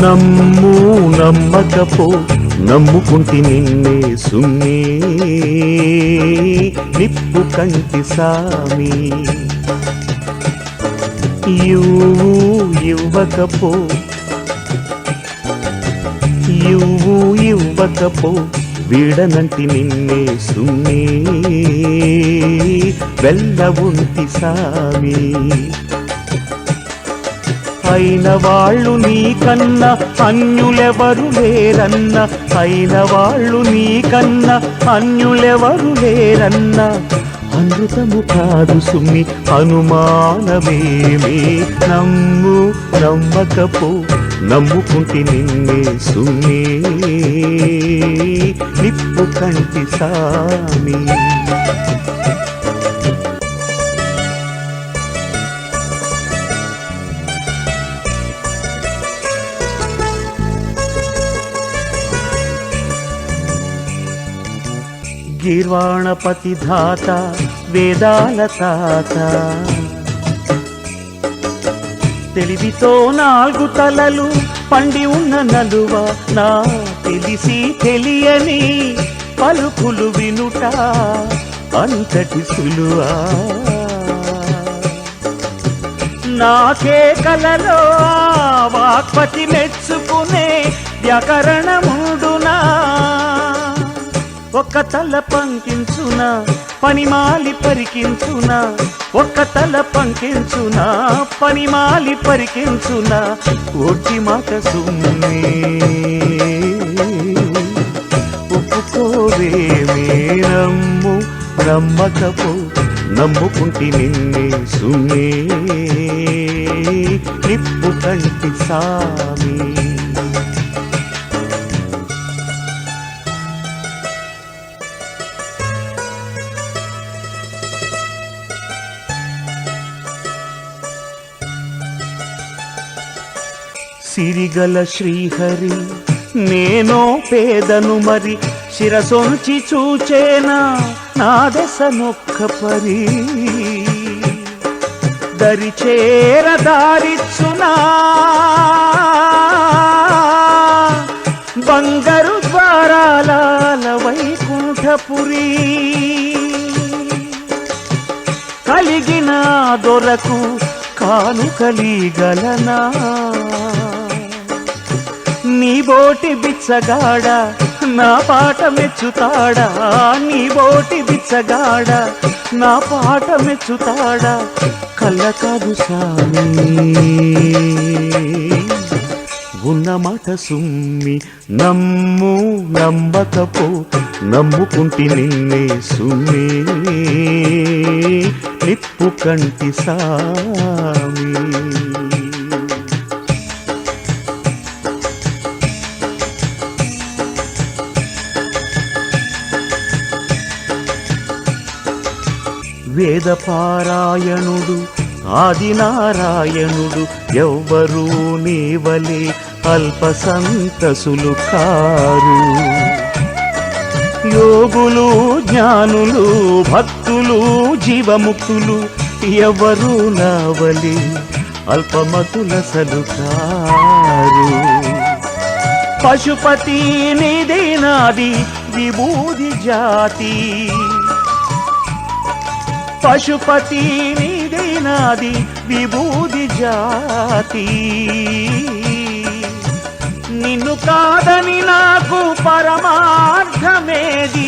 నమ్ము నమ్మకపో నమ్ముకుంటి నిన్నే సుమ్మే నిప్పు కంటి సామి ఇవ్వు ఇవ్వకపో ఇవ్వు ఇవ్వకపో వీడనంటి నిన్నే సుమ్మే వెళ్ళవుంటి సామి అయిన వాళ్ళు నీకన్నా అన్యులెవరు లేరన్న అయిన వాళ్ళు నీకన్నా అన్యులెవరు లేరన్న అమృతము కాదు సుమ్మి అనుమానమేమి నమ్ము నమ్మకపో నమ్ముకుంటి నిన్నే సుమ్మి నిప్పు కంటి సామి గీర్వాణపతి ధాత వేదాల తాత తెలివితో 4 తలలు పండి ఉన్న నలువ నా తెలిసి తెలియని పలుకులు వినుట అంతటి సులువా నాకే కలలో వాక్పతి మెచ్చుకునే వ్యాకరణముడునా ఒక్క తల పంకించునా పనిమాలి పరికించునా ఒక్క తల పంకించునా పనిమాలి పరికించునా ఒట్టి మాట సుమ్మే ఒప్పుకోవేమే నమ్ము నమ్మకపో నమ్ముకుంటి నిన్నే సుమ్మే నిప్పు కంటి సామి సిరిగల శ్రీహరి నేనో పేదను మరి శిరసొంచి చూచేనా నా దశ నొక్క పరి దరి చేర దారిచ్చునా బంగారు ద్వారాల వైకుంఠపురి కలిగిన దొరకు కాను కలిగలనా నీ బోటి బిచ్చగాడ నా పాట మెచ్చుతాడా నీ బోటి బిచ్చగాడ నా పాట మెచ్చుతాడా కళ్ళ కాదు సామి ఉన్న మాట సుమ్మి నమ్ము నమ్మకపో నమ్ముకుంటి నిన్నే సుమ్మి నిప్పు కంటి సామి వేదపారాయణుడు ఆదినారాయణుడు ఎవ్వరూ నీవలే అల్ప సంతసులు కారు యోగులు జ్ఞానులు భక్తులు జీవముక్తులు ఎవరు నావలి అల్పమతుల సలుకారు పశుపతి నిధి నాది విభూది జాతి పశుపతి నిధి నాది విభూది జాతి నిన్ను కాదని నాకు పరమార్థమేది